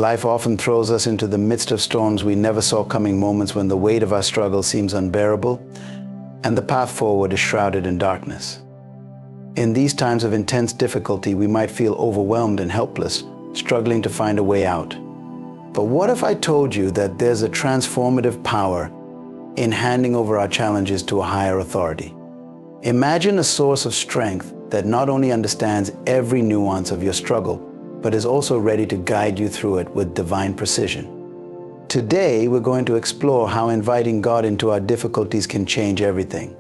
Life often throws us into the midst of storms we never saw coming, moments when the weight of our struggle seems unbearable and the path forward is shrouded in darkness. In these times of intense difficulty, we might feel overwhelmed and helpless, struggling to find a way out. But what if I told you that there's a transformative power in handing over our challenges to a higher authority? Imagine a source of strength that not only understands every nuance of your struggle, but is also ready to guide you through it with divine precision. Today, we're going to explore how inviting God into our difficulties can change everything.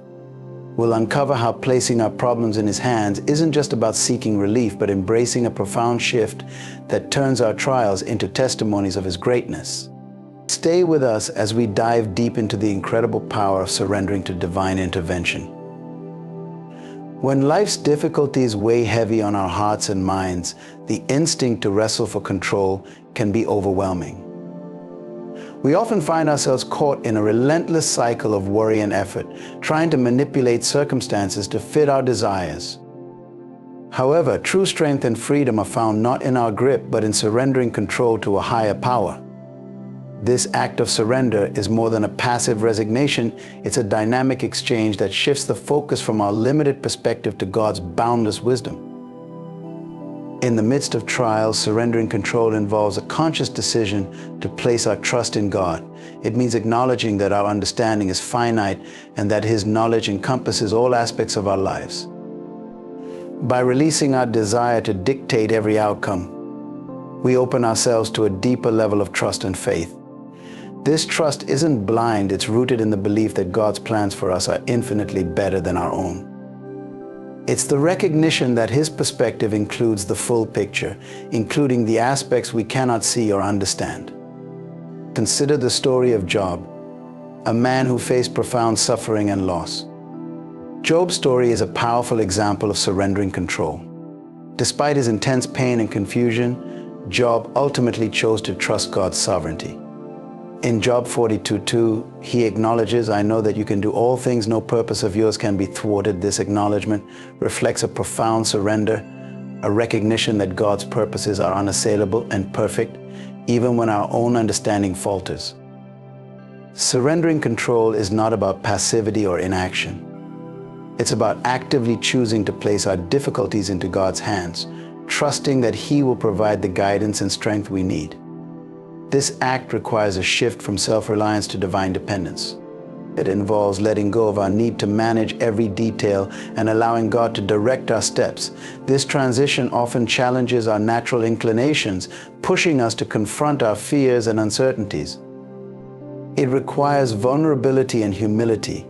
We'll uncover how placing our problems in His hands isn't just about seeking relief, but embracing a profound shift that turns our trials into testimonies of His greatness. Stay with us as we dive deep into the incredible power of surrendering to divine intervention. When life's difficulties weigh heavy on our hearts and minds, the instinct to wrestle for control can be overwhelming. We often find ourselves caught in a relentless cycle of worry and effort, trying to manipulate circumstances to fit our desires. However, true strength and freedom are found not in our grip, but in surrendering control to a higher power. This act of surrender is more than a passive resignation. It's a dynamic exchange that shifts the focus from our limited perspective to God's boundless wisdom. In the midst of trials, surrendering control involves a conscious decision to place our trust in God. It means acknowledging that our understanding is finite and that His knowledge encompasses all aspects of our lives. By releasing our desire to dictate every outcome, we open ourselves to a deeper level of trust and faith. This trust isn't blind, it's rooted in the belief that God's plans for us are infinitely better than our own. It's the recognition that His perspective includes the full picture, including the aspects we cannot see or understand. Consider the story of Job, a man who faced profound suffering and loss. Job's story is a powerful example of surrendering control. Despite his intense pain and confusion, Job ultimately chose to trust God's sovereignty. In Job 42:2, he acknowledges, "I know that you can do all things, no purpose of yours can be thwarted." This acknowledgement reflects a profound surrender, a recognition that God's purposes are unassailable and perfect, even when our own understanding falters. Surrendering control is not about passivity or inaction. It's about actively choosing to place our difficulties into God's hands, trusting that He will provide the guidance and strength we need. This act requires a shift from self-reliance to divine dependence. It involves letting go of our need to manage every detail and allowing God to direct our steps. This transition often challenges our natural inclinations, pushing us to confront our fears and uncertainties. It requires vulnerability and humility,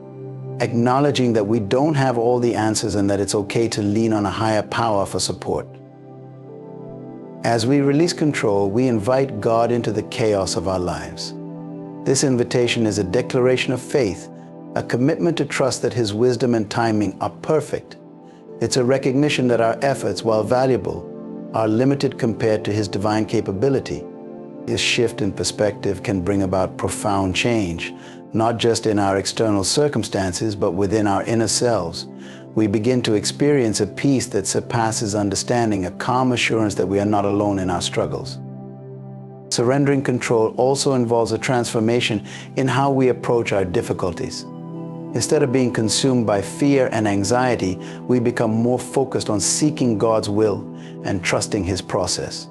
acknowledging that we don't have all the answers and that it's okay to lean on a higher power for support. As we release control, we invite God into the chaos of our lives. This invitation is a declaration of faith, a commitment to trust that His wisdom and timing are perfect. It's a recognition that our efforts, while valuable, are limited compared to His divine capability. This shift in perspective can bring about profound change, not just in our external circumstances, but within our inner selves. We begin to experience a peace that surpasses understanding, a calm assurance that we are not alone in our struggles. Surrendering control also involves a transformation in how we approach our difficulties. Instead of being consumed by fear and anxiety, we become more focused on seeking God's will and trusting His process.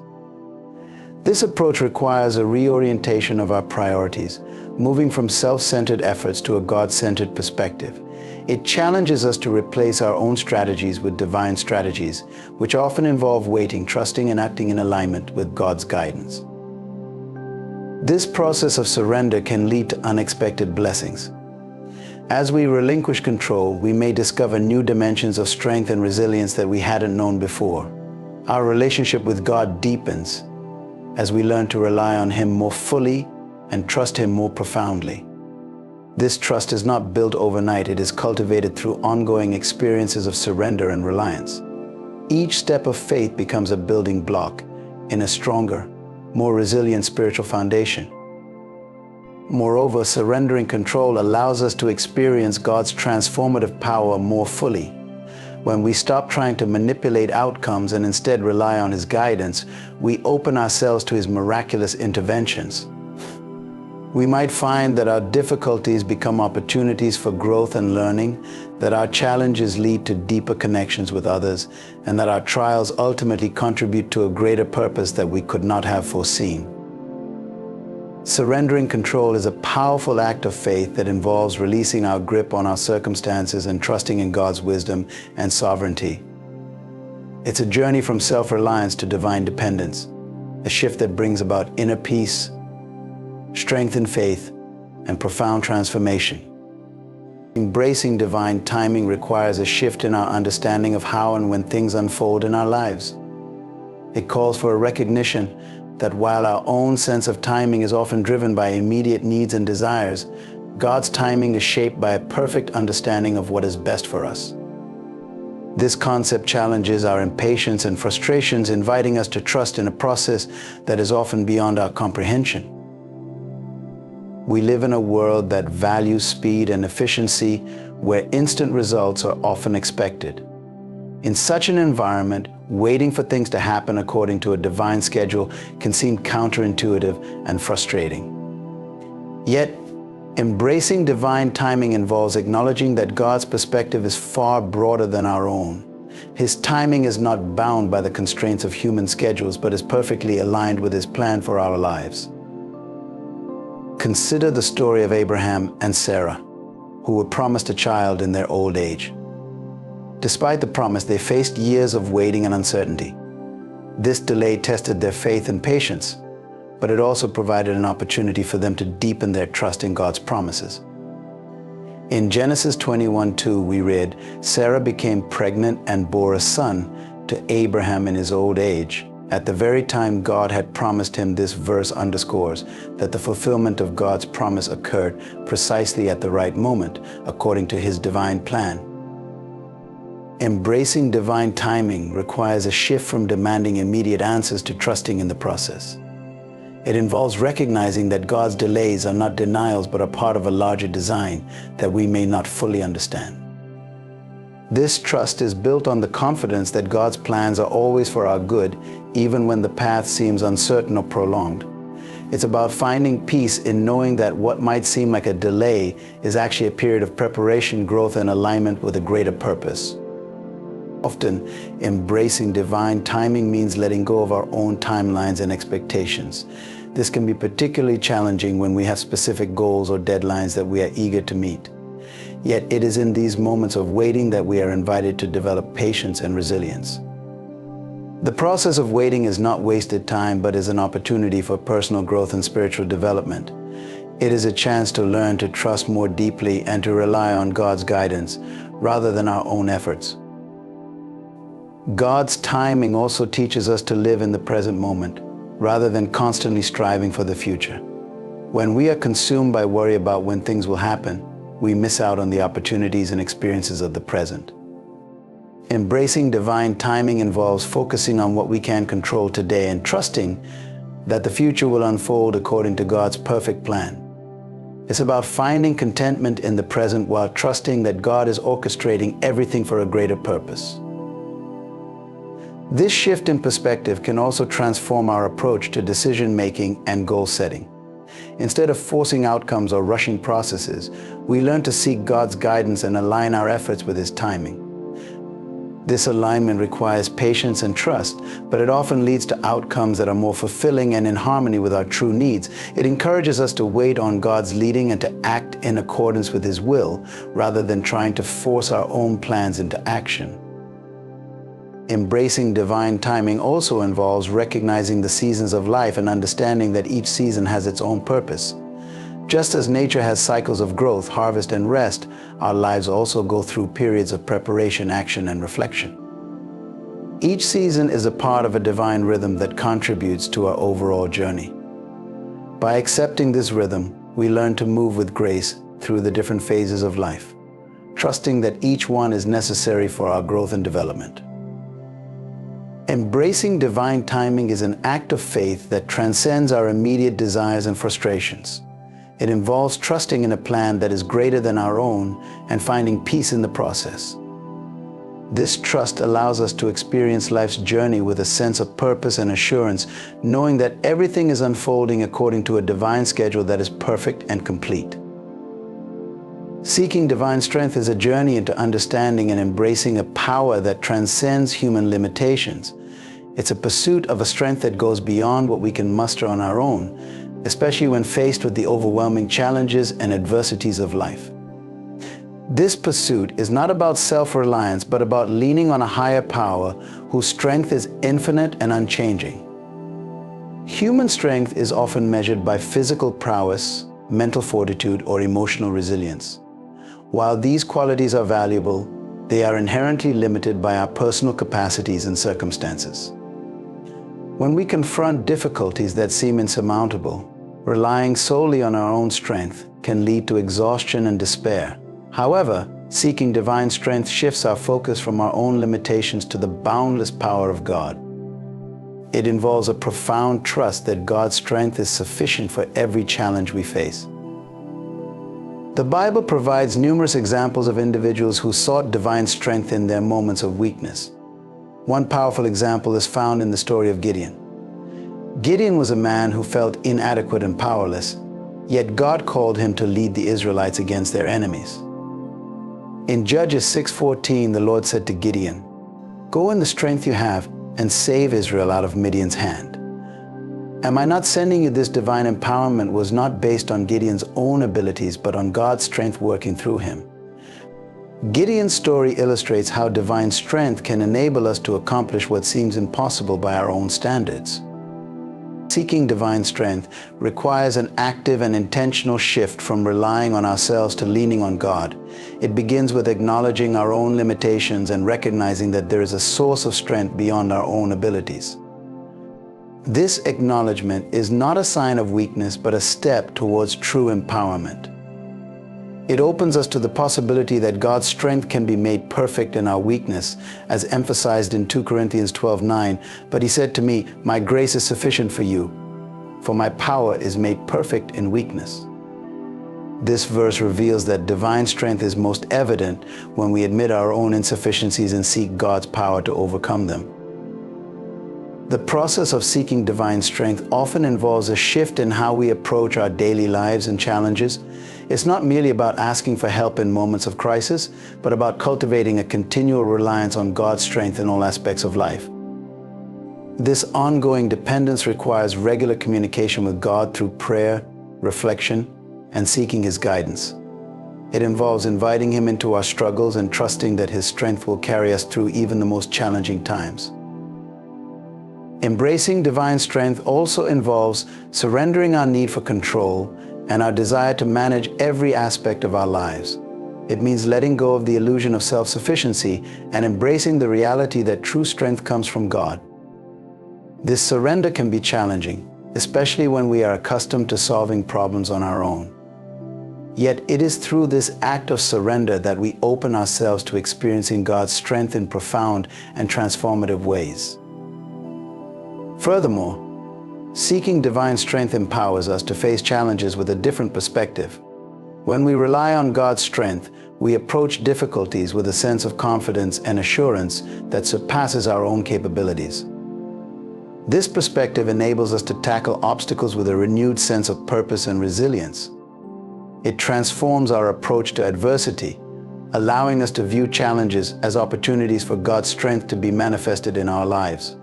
This approach requires a reorientation of our priorities, moving from self-centered efforts to a God-centered perspective. It challenges us to replace our own strategies with divine strategies, which often involve waiting, trusting, and acting in alignment with God's guidance. This process of surrender can lead to unexpected blessings. As we relinquish control, we may discover new dimensions of strength and resilience that we hadn't known before. Our relationship with God deepens as we learn to rely on Him more fully and trust Him more profoundly. This trust is not built overnight. It is cultivated through ongoing experiences of surrender and reliance. Each step of faith becomes a building block in a stronger, more resilient spiritual foundation. Moreover, surrendering control allows us to experience God's transformative power more fully. When we stop trying to manipulate outcomes and instead rely on His guidance, we open ourselves to His miraculous interventions. We might find that our difficulties become opportunities for growth and learning, that our challenges lead to deeper connections with others, and that our trials ultimately contribute to a greater purpose that we could not have foreseen. Surrendering control is a powerful act of faith that involves releasing our grip on our circumstances and trusting in God's wisdom and sovereignty. It's a journey from self-reliance to divine dependence, a shift that brings about inner peace, strength in faith, and profound transformation. Embracing divine timing requires a shift in our understanding of how and when things unfold in our lives. It calls for a recognition that while our own sense of timing is often driven by immediate needs and desires, God's timing is shaped by a perfect understanding of what is best for us. This concept challenges our impatience and frustrations, inviting us to trust in a process that is often beyond our comprehension. We live in a world that values speed and efficiency, where instant results are often expected. In such an environment, waiting for things to happen according to a divine schedule can seem counterintuitive and frustrating. Yet, embracing divine timing involves acknowledging that God's perspective is far broader than our own. His timing is not bound by the constraints of human schedules, but is perfectly aligned with His plan for our lives. Consider the story of Abraham and Sarah, who were promised a child in their old age. Despite the promise, they faced years of waiting and uncertainty. This delay tested their faith and patience, but it also provided an opportunity for them to deepen their trust in God's promises. In Genesis 21:2, we read, "Sarah became pregnant and bore a son to Abraham in his old age." At the very time God had promised him. This verse underscores that the fulfillment of God's promise occurred precisely at the right moment, according to His divine plan. Embracing divine timing requires a shift from demanding immediate answers to trusting in the process. It involves recognizing that God's delays are not denials, but are part of a larger design that we may not fully understand. This trust is built on the confidence that God's plans are always for our good, even when the path seems uncertain or prolonged. It's about finding peace in knowing that what might seem like a delay is actually a period of preparation, growth, and alignment with a greater purpose. Often, embracing divine timing means letting go of our own timelines and expectations. This can be particularly challenging when we have specific goals or deadlines that we are eager to meet. Yet it is in these moments of waiting that we are invited to develop patience and resilience. The process of waiting is not wasted time, but is an opportunity for personal growth and spiritual development. It is a chance to learn to trust more deeply and to rely on God's guidance rather than our own efforts. God's timing also teaches us to live in the present moment, rather than constantly striving for the future. When we are consumed by worry about when things will happen, we miss out on the opportunities and experiences of the present. Embracing divine timing involves focusing on what we can control today and trusting that the future will unfold according to God's perfect plan. It's about finding contentment in the present while trusting that God is orchestrating everything for a greater purpose. This shift in perspective can also transform our approach to decision-making and goal setting. Instead of forcing outcomes or rushing processes, we learn to seek God's guidance and align our efforts with His timing. This alignment requires patience and trust, but it often leads to outcomes that are more fulfilling and in harmony with our true needs. It encourages us to wait on God's leading and to act in accordance with His will, rather than trying to force our own plans into action. Embracing divine timing also involves recognizing the seasons of life and understanding that each season has its own purpose. Just as nature has cycles of growth, harvest, and rest, our lives also go through periods of preparation, action, and reflection. Each season is a part of a divine rhythm that contributes to our overall journey. By accepting this rhythm, we learn to move with grace through the different phases of life, trusting that each one is necessary for our growth and development. Embracing divine timing is an act of faith that transcends our immediate desires and frustrations. It involves trusting in a plan that is greater than our own and finding peace in the process. This trust allows us to experience life's journey with a sense of purpose and assurance, knowing that everything is unfolding according to a divine schedule that is perfect and complete. Seeking divine strength is a journey into understanding and embracing a power that transcends human limitations. It's a pursuit of a strength that goes beyond what we can muster on our own, especially when faced with the overwhelming challenges and adversities of life. This pursuit is not about self-reliance, but about leaning on a higher power whose strength is infinite and unchanging. Human strength is often measured by physical prowess, mental fortitude, or emotional resilience. While these qualities are valuable, they are inherently limited by our personal capacities and circumstances. When we confront difficulties that seem insurmountable, relying solely on our own strength can lead to exhaustion and despair. However, seeking divine strength shifts our focus from our own limitations to the boundless power of God. It involves a profound trust that God's strength is sufficient for every challenge we face. The Bible provides numerous examples of individuals who sought divine strength in their moments of weakness. One powerful example is found in the story of Gideon. Gideon was a man who felt inadequate and powerless, yet God called him to lead the Israelites against their enemies. In Judges 6:14, the Lord said to Gideon, "Go in the strength you have and save Israel out of Midian's hand." Am I not sending you this divine empowerment was not based on Gideon's own abilities, but on God's strength working through him. Gideon's story illustrates how divine strength can enable us to accomplish what seems impossible by our own standards. Seeking divine strength requires an active and intentional shift from relying on ourselves to leaning on God. It begins with acknowledging our own limitations and recognizing that there is a source of strength beyond our own abilities. This acknowledgement is not a sign of weakness, but a step towards true empowerment. It opens us to the possibility that God's strength can be made perfect in our weakness, as emphasized in 2 Corinthians 12:9. But he said to me, "My grace is sufficient for you, for my power is made perfect in weakness." This verse reveals that divine strength is most evident when we admit our own insufficiencies and seek God's power to overcome them. The process of seeking divine strength often involves a shift in how we approach our daily lives and challenges. It's not merely about asking for help in moments of crisis, but about cultivating a continual reliance on God's strength in all aspects of life. This ongoing dependence requires regular communication with God through prayer, reflection, and seeking His guidance. It involves inviting Him into our struggles and trusting that His strength will carry us through even the most challenging times. Embracing divine strength also involves surrendering our need for control and our desire to manage every aspect of our lives. It means letting go of the illusion of self-sufficiency and embracing the reality that true strength comes from God. This surrender can be challenging, especially when we are accustomed to solving problems on our own. Yet it is through this act of surrender that we open ourselves to experiencing God's strength in profound and transformative ways. Furthermore, seeking divine strength empowers us to face challenges with a different perspective. When we rely on God's strength, we approach difficulties with a sense of confidence and assurance that surpasses our own capabilities. This perspective enables us to tackle obstacles with a renewed sense of purpose and resilience. It transforms our approach to adversity, allowing us to view challenges as opportunities for God's strength to be manifested in our lives.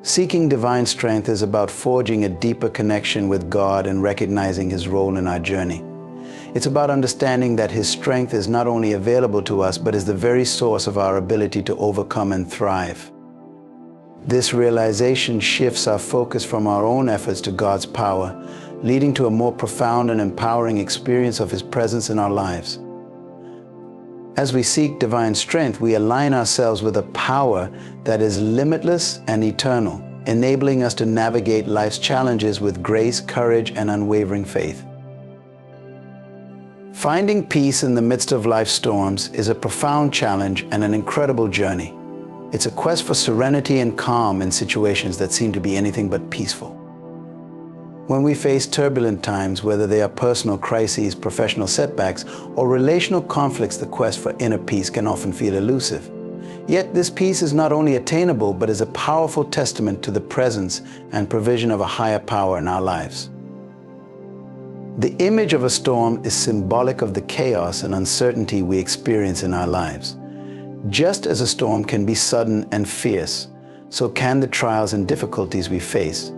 Seeking divine strength is about forging a deeper connection with God and recognizing His role in our journey. It's about understanding that His strength is not only available to us, but is the very source of our ability to overcome and thrive. This realization shifts our focus from our own efforts to God's power, leading to a more profound and empowering experience of His presence in our lives. As we seek divine strength, we align ourselves with a power that is limitless and eternal, enabling us to navigate life's challenges with grace, courage, and unwavering faith. Finding peace in the midst of life's storms is a profound challenge and an incredible journey. It's a quest for serenity and calm in situations that seem to be anything but peaceful. When we face turbulent times, whether they are personal crises, professional setbacks, or relational conflicts, the quest for inner peace can often feel elusive. Yet this peace is not only attainable, but is a powerful testament to the presence and provision of a higher power in our lives. The image of a storm is symbolic of the chaos and uncertainty we experience in our lives. Just as a storm can be sudden and fierce, so can the trials and difficulties we face.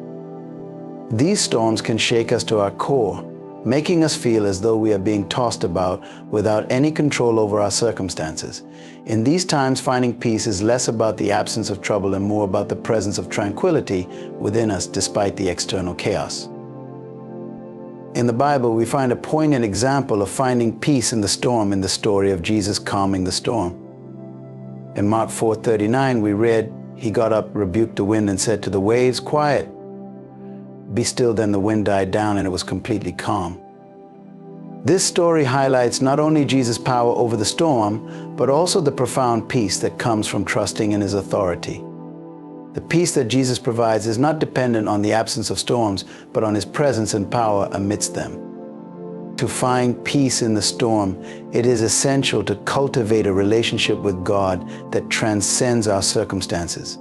These storms can shake us to our core, making us feel as though we are being tossed about without any control over our circumstances. In these times, finding peace is less about the absence of trouble and more about the presence of tranquility within us despite the external chaos. In the Bible, we find a poignant example of finding peace in the storm in the story of Jesus calming the storm. In Mark 4:39, we read, "He got up, rebuked the wind, and said to the waves, 'Quiet, be still.' Then the wind died down and it was completely calm." This story highlights not only Jesus' power over the storm, but also the profound peace that comes from trusting in His authority. The peace that Jesus provides is not dependent on the absence of storms, but on His presence and power amidst them. To find peace in the storm, it is essential to cultivate a relationship with God that transcends our circumstances.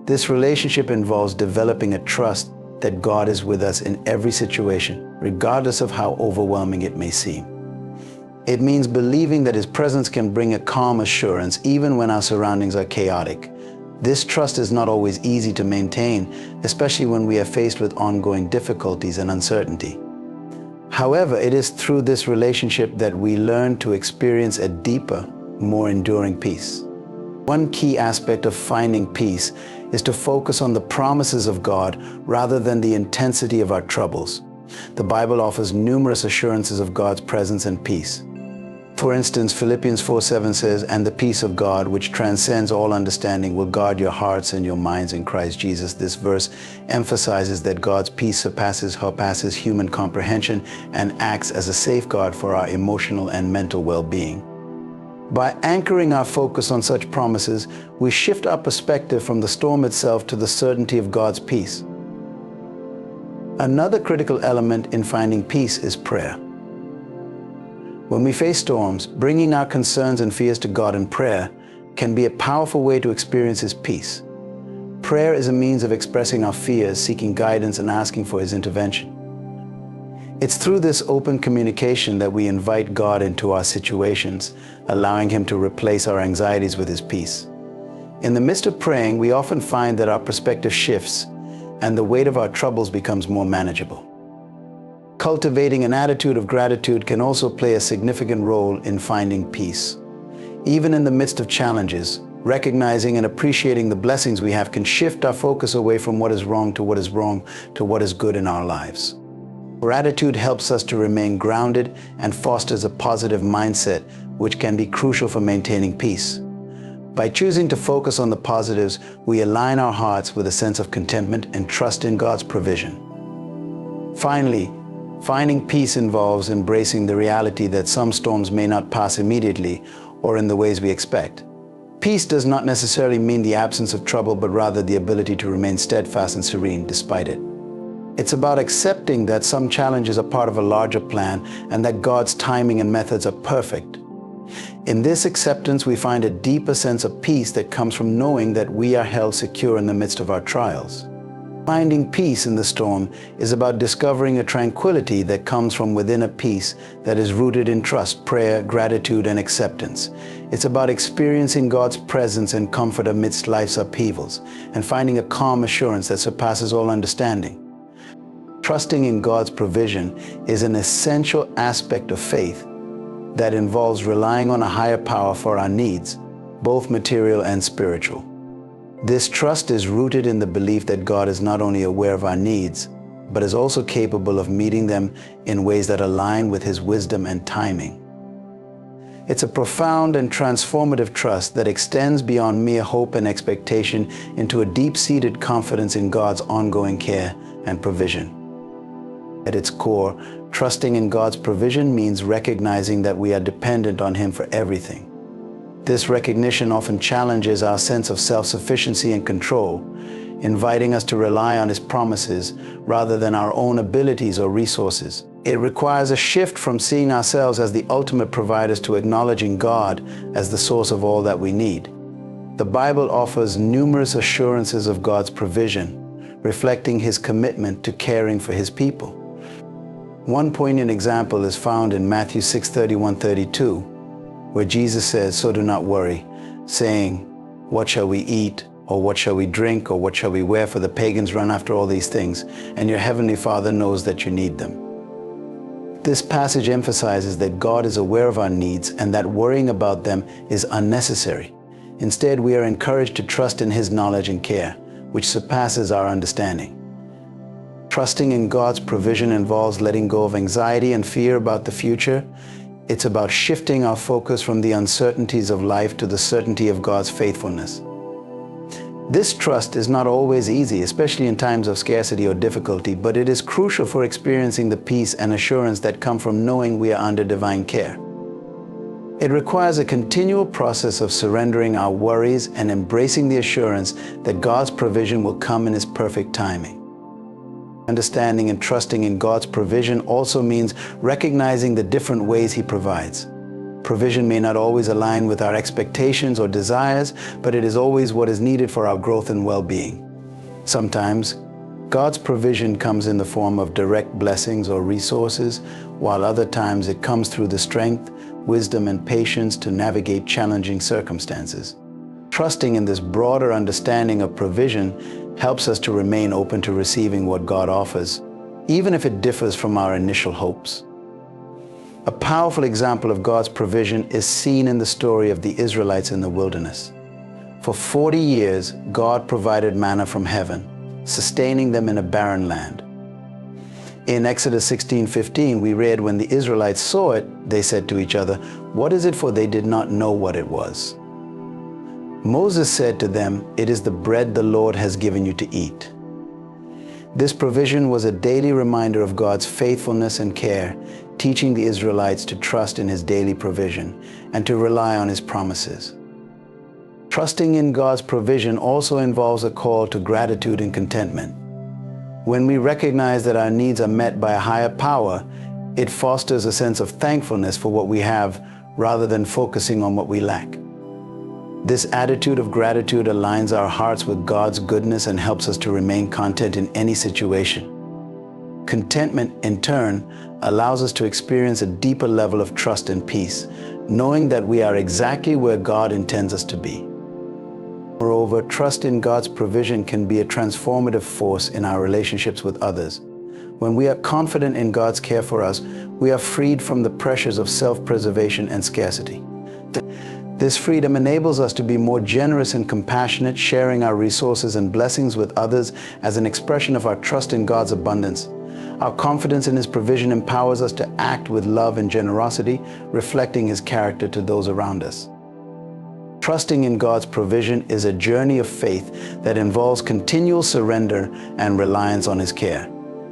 This relationship involves developing a trust that God is with us in every situation, regardless of how overwhelming it may seem. It means believing that His presence can bring a calm assurance even when our surroundings are chaotic. This trust is not always easy to maintain, especially when we are faced with ongoing difficulties and uncertainty. However, it is through this relationship that we learn to experience a deeper, more enduring peace. One key aspect of finding peace is to focus on the promises of God rather than the intensity of our troubles. The Bible offers numerous assurances of God's presence and peace. For instance, Philippians 4:7 says, "And the peace of God, which transcends all understanding, will guard your hearts and your minds in Christ Jesus." This verse emphasizes that God's peace surpasses human comprehension and acts as a safeguard for our emotional and mental well-being. By anchoring our focus on such promises, we shift our perspective from the storm itself to the certainty of God's peace. Another critical element in finding peace is prayer. When we face storms, bringing our concerns and fears to God in prayer can be a powerful way to experience His peace. Prayer is a means of expressing our fears, seeking guidance, and asking for His intervention. It's through this open communication that we invite God into our situations, allowing Him to replace our anxieties with His peace. In the midst of praying, we often find that our perspective shifts and the weight of our troubles becomes more manageable. Cultivating an attitude of gratitude can also play a significant role in finding peace. Even in the midst of challenges, recognizing and appreciating the blessings we have can shift our focus away from what is wrong to what is good in our lives. Gratitude helps us to remain grounded and fosters a positive mindset, which can be crucial for maintaining peace. By choosing to focus on the positives, we align our hearts with a sense of contentment and trust in God's provision. Finally, finding peace involves embracing the reality that some storms may not pass immediately or in the ways we expect. Peace does not necessarily mean the absence of trouble, but rather the ability to remain steadfast and serene despite it. It's about accepting that some challenges are part of a larger plan and that God's timing and methods are perfect. In this acceptance, we find a deeper sense of peace that comes from knowing that we are held secure in the midst of our trials. Finding peace in the storm is about discovering a tranquility that comes from within, a peace that is rooted in trust, prayer, gratitude, and acceptance. It's about experiencing God's presence and comfort amidst life's upheavals and finding a calm assurance that surpasses all understanding. Trusting in God's provision is an essential aspect of faith that involves relying on a higher power for our needs, both material and spiritual. This trust is rooted in the belief that God is not only aware of our needs, but is also capable of meeting them in ways that align with His wisdom and timing. It's a profound and transformative trust that extends beyond mere hope and expectation into a deep-seated confidence in God's ongoing care and provision. At its core, trusting in God's provision means recognizing that we are dependent on Him for everything. This recognition often challenges our sense of self-sufficiency and control. inviting us to rely on His promises rather than our own abilities or resources. It requires a shift from seeing ourselves as the ultimate providers to acknowledging God as the source of all that we need. The Bible offers numerous assurances of God's provision, reflecting His commitment to caring for His people. One poignant example is found in Matthew 6:31-32, where Jesus says, "So do not worry, saying, 'What shall we eat?' or 'What shall we drink?' or 'What shall we wear?' For the pagans run after all these things, and your heavenly Father knows that you need them." This passage emphasizes that God is aware of our needs and that worrying about them is unnecessary. Instead, we are encouraged to trust in His knowledge and care, which surpasses our understanding. Trusting in God's provision involves letting go of anxiety and fear about the future. It's about shifting our focus from the uncertainties of life to the certainty of God's faithfulness. This trust is not always easy, especially in times of scarcity or difficulty, but it is crucial for experiencing the peace and assurance that come from knowing we are under divine care. It requires a continual process of surrendering our worries and embracing the assurance that God's provision will come in His perfect timing. Understanding and trusting in God's provision also means recognizing the different ways He provides. Provision may not always align with our expectations or desires, but it is always what is needed for our growth and well-being. Sometimes, God's provision comes in the form of direct blessings or resources, while other times it comes through the strength, wisdom, and patience to navigate challenging circumstances. Trusting in this broader understanding of provision helps us to remain open to receiving what God offers, even if it differs from our initial hopes. A powerful example of God's provision is seen in the story of the Israelites in the wilderness. For 40 years, God provided manna from heaven, sustaining them in a barren land. In Exodus 16:15, we read, "When the Israelites saw it, they said to each other, 'What is it?' For they did not know what it was. Moses said to them, 'It is the bread the Lord has given you to eat.'" This provision was a daily reminder of God's faithfulness and care, teaching the Israelites to trust in His daily provision and to rely on His promises. Trusting in God's provision also involves a call to gratitude and contentment. When we recognize that our needs are met by a higher power, it fosters a sense of thankfulness for what we have rather than focusing on what we lack. This attitude of gratitude aligns our hearts with God's goodness and helps us to remain content in any situation. Contentment, in turn, allows us to experience a deeper level of trust and peace, knowing that we are exactly where God intends us to be. Moreover, trust in God's provision can be a transformative force in our relationships with others. When we are confident in God's care for us, we are freed from the pressures of self-preservation and scarcity. This freedom enables us to be more generous and compassionate, sharing our resources and blessings with others as an expression of our trust in God's abundance. Our confidence in His provision empowers us to act with love and generosity, reflecting His character to those around us. Trusting in God's provision is a journey of faith that involves continual surrender and reliance on His care.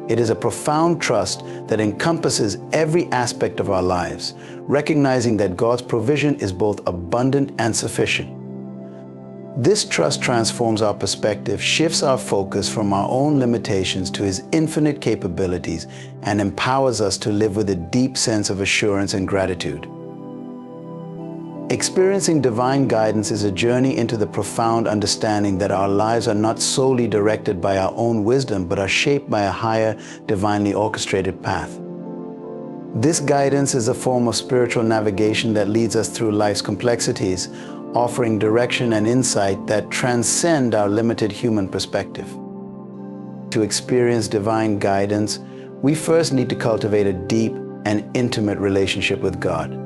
It is a profound trust that encompasses every aspect of our lives, recognizing that God's provision is both abundant and sufficient. This trust transforms our perspective, shifts our focus from our own limitations to His infinite capabilities, and empowers us to live with a deep sense of assurance and gratitude. Experiencing divine guidance is a journey into the profound understanding that our lives are not solely directed by our own wisdom, but are shaped by a higher, divinely orchestrated path. This guidance is a form of spiritual navigation that leads us through life's complexities, offering direction and insight that transcend our limited human perspective. To experience divine guidance, we first need to cultivate a deep and intimate relationship with God.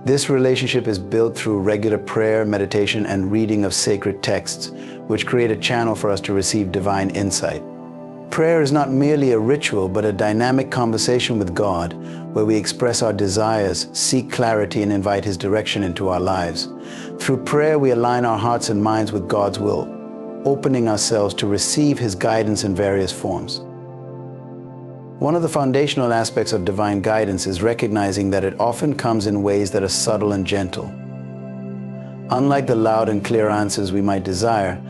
This relationship is built through regular prayer, meditation, and reading of sacred texts, which create a channel for us to receive divine insight. Prayer is not merely a ritual, but a dynamic conversation with God, where we express our desires, seek clarity, and invite His direction into our lives. Through prayer, we align our hearts and minds with God's will, opening ourselves to receive His guidance in various forms. One of the foundational aspects of divine guidance is recognizing that it often comes in ways that are subtle and gentle. Unlike the loud and clear answers we might desire,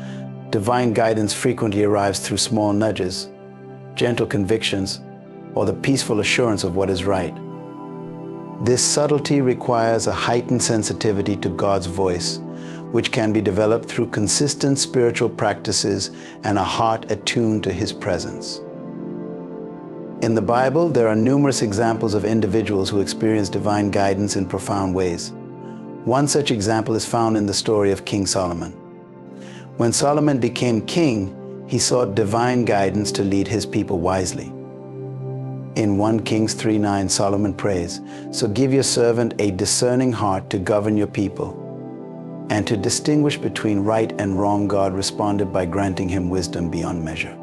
divine guidance frequently arrives through small nudges, gentle convictions, or the peaceful assurance of what is right. This subtlety requires a heightened sensitivity to God's voice, which can be developed through consistent spiritual practices and a heart attuned to His presence. In the Bible, there are numerous examples of individuals who experience divine guidance in profound ways. One such example is found in the story of King Solomon. When Solomon became king, he sought divine guidance to lead his people wisely. In 1 Kings 3:9, Solomon prays, "So give your servant a discerning heart to govern your people, and to distinguish between right and wrong." God responded by granting him wisdom beyond measure.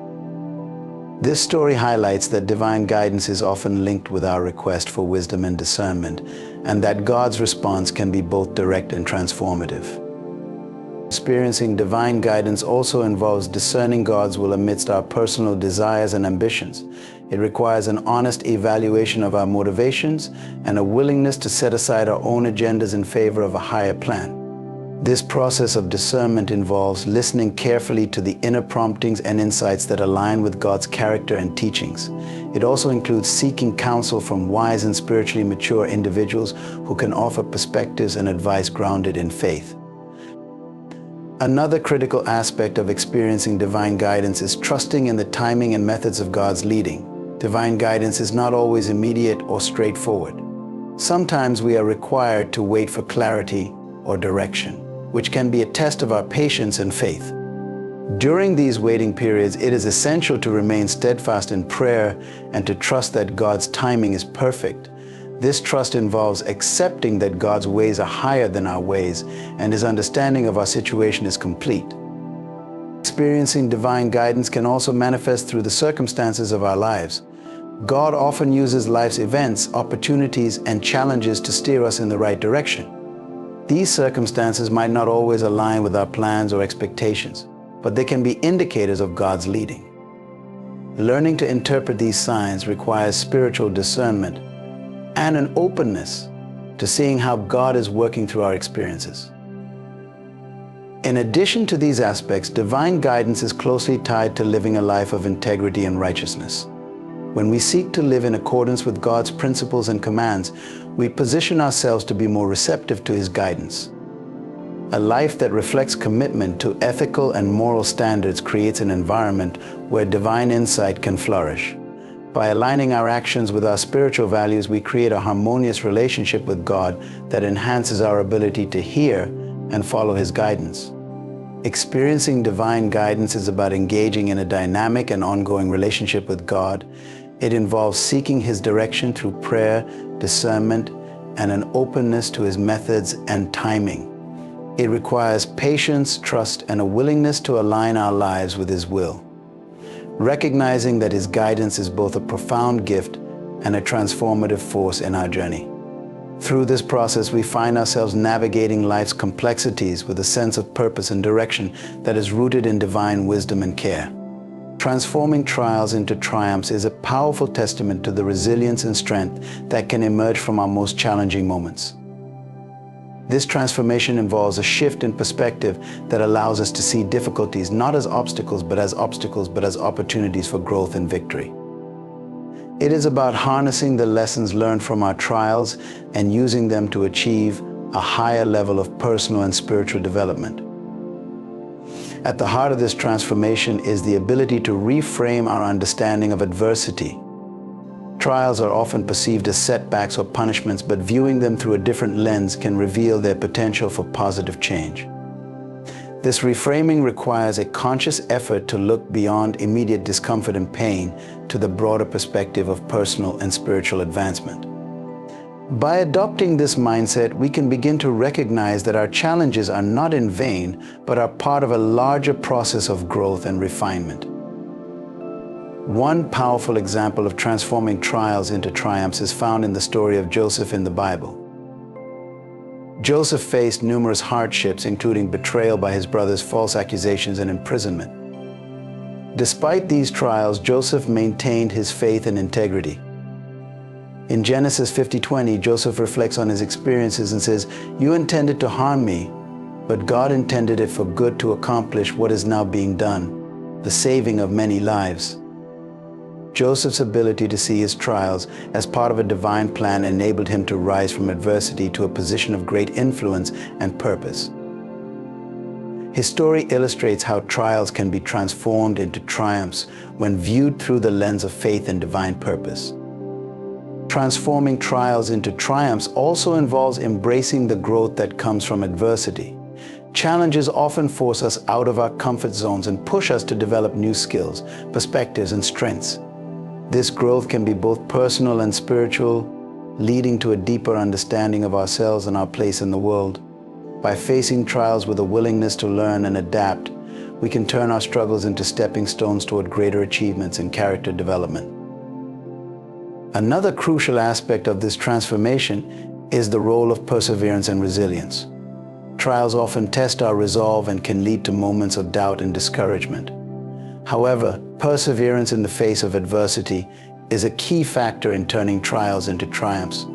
This story highlights that divine guidance is often linked with our request for wisdom and discernment, and that God's response can be both direct and transformative. Experiencing divine guidance also involves discerning God's will amidst our personal desires and ambitions. It requires an honest evaluation of our motivations and a willingness to set aside our own agendas in favor of a higher plan. This process of discernment involves listening carefully to the inner promptings and insights that align with God's character and teachings. It also includes seeking counsel from wise and spiritually mature individuals who can offer perspectives and advice grounded in faith. Another critical aspect of experiencing divine guidance is trusting in the timing and methods of God's leading. Divine guidance is not always immediate or straightforward. Sometimes we are required to wait for clarity or direction, which can be a test of our patience and faith. During these waiting periods, it is essential to remain steadfast in prayer and to trust that God's timing is perfect. This trust involves accepting that God's ways are higher than our ways, and His understanding of our situation is complete. Experiencing divine guidance can also manifest through the circumstances of our lives. God often uses life's events, opportunities, and challenges to steer us in the right direction. These circumstances might not always align with our plans or expectations, but they can be indicators of God's leading. Learning to interpret these signs requires spiritual discernment and an openness to seeing how God is working through our experiences. In addition to these aspects, divine guidance is closely tied to living a life of integrity and righteousness. When we seek to live in accordance with God's principles and commands, we position ourselves to be more receptive to His guidance. A life that reflects commitment to ethical and moral standards creates an environment where divine insight can flourish. By aligning our actions with our spiritual values, we create a harmonious relationship with God that enhances our ability to hear and follow His guidance. Experiencing divine guidance is about engaging in a dynamic and ongoing relationship with God. It involves seeking His direction through prayer, discernment, and an openness to His methods and timing. It requires patience, trust, and a willingness to align our lives with His will, recognizing that His guidance is both a profound gift and a transformative force in our journey. Through this process, we find ourselves navigating life's complexities with a sense of purpose and direction that is rooted in divine wisdom and care. Transforming trials into triumphs is a powerful testament to the resilience and strength that can emerge from our most challenging moments. This transformation involves a shift in perspective that allows us to see difficulties not as obstacles, but as opportunities for growth and victory. It is about harnessing the lessons learned from our trials and using them to achieve a higher level of personal and spiritual development. At the heart of this transformation is the ability to reframe our understanding of adversity. Trials are often perceived as setbacks or punishments, but viewing them through a different lens can reveal their potential for positive change. This reframing requires a conscious effort to look beyond immediate discomfort and pain to the broader perspective of personal and spiritual advancement. By adopting this mindset, we can begin to recognize that our challenges are not in vain, but are part of a larger process of growth and refinement. One powerful example of transforming trials into triumphs is found in the story of Joseph in the Bible. Joseph faced numerous hardships, including betrayal by his brothers, false accusations, and imprisonment. Despite these trials, Joseph maintained his faith and integrity. In Genesis 50:20, Joseph reflects on his experiences and says, "You intended to harm me, but God intended it for good to accomplish what is now being done, the saving of many lives. Joseph's ability to see his trials as part of a divine plan enabled him to rise from adversity to a position of great influence and purpose. His story illustrates how trials can be transformed into triumphs when viewed through the lens of faith and divine purpose. Transforming trials into triumphs also involves embracing the growth that comes from adversity. Challenges often force us out of our comfort zones and push us to develop new skills, perspectives, and strengths. This growth can be both personal and spiritual, leading to a deeper understanding of ourselves and our place in the world. By facing trials with a willingness to learn and adapt, we can turn our struggles into stepping stones toward greater achievements and character development. Another crucial aspect of this transformation is the role of perseverance and resilience. Trials often test our resolve and can lead to moments of doubt and discouragement. However, perseverance in the face of adversity is a key factor in turning trials into triumphs.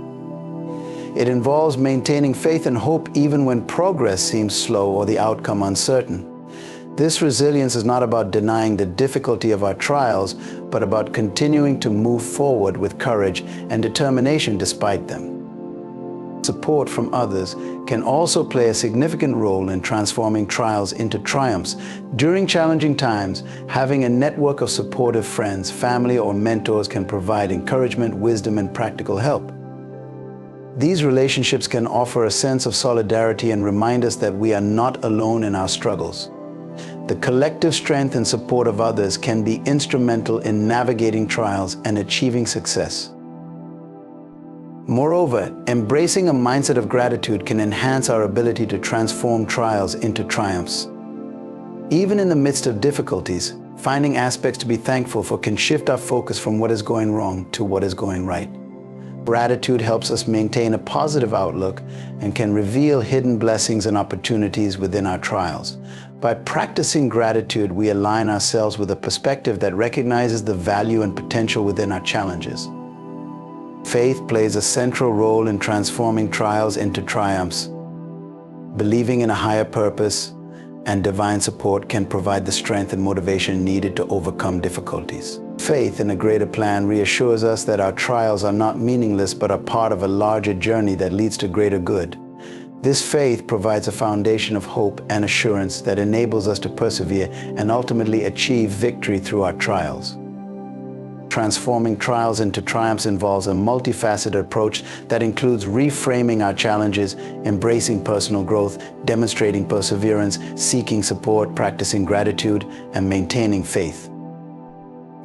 It involves maintaining faith and hope even when progress seems slow or the outcome uncertain. This resilience is not about denying the difficulty of our trials, but about continuing to move forward with courage and determination despite them. Support from others can also play a significant role in transforming trials into triumphs. During challenging times, having a network of supportive friends, family, or mentors can provide encouragement, wisdom, and practical help. These relationships can offer a sense of solidarity and remind us that we are not alone in our struggles. The collective strength and support of others can be instrumental in navigating trials and achieving success. Moreover, embracing a mindset of gratitude can enhance our ability to transform trials into triumphs. Even in the midst of difficulties, finding aspects to be thankful for can shift our focus from what is going wrong to what is going right. Gratitude helps us maintain a positive outlook and can reveal hidden blessings and opportunities within our trials. By practicing gratitude, we align ourselves with a perspective that recognizes the value and potential within our challenges. Faith plays a central role in transforming trials into triumphs. Believing in a higher purpose and divine support can provide the strength and motivation needed to overcome difficulties. Faith in a greater plan reassures us that our trials are not meaningless but are part of a larger journey that leads to greater good. This faith provides a foundation of hope and assurance that enables us to persevere and ultimately achieve victory through our trials. Transforming trials into triumphs involves a multifaceted approach that includes reframing our challenges, embracing personal growth, demonstrating perseverance, seeking support, practicing gratitude, and maintaining faith.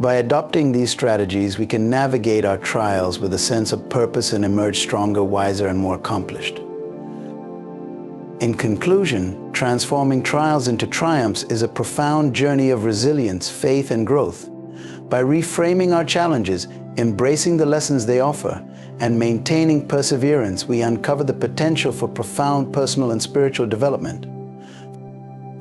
By adopting these strategies, we can navigate our trials with a sense of purpose and emerge stronger, wiser, and more accomplished. In conclusion, transforming trials into triumphs is a profound journey of resilience, faith, and growth. By reframing our challenges, embracing the lessons they offer, and maintaining perseverance, we uncover the potential for profound personal and spiritual development.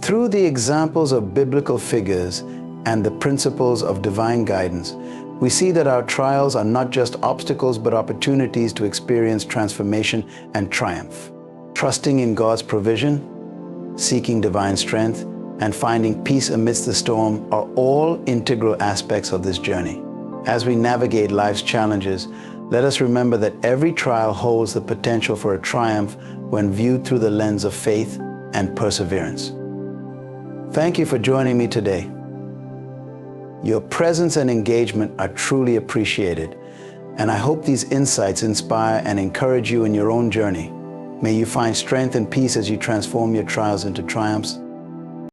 Through the examples of biblical figures and the principles of divine guidance, we see that our trials are not just obstacles but opportunities to experience transformation and triumph. Trusting in God's provision, seeking divine strength, and finding peace amidst the storm are all integral aspects of this journey. As we navigate life's challenges, let us remember that every trial holds the potential for a triumph when viewed through the lens of faith and perseverance. Thank you for joining me today. Your presence and engagement are truly appreciated, and I hope these insights inspire and encourage you in your own journey. May you find strength and peace as you transform your trials into triumphs.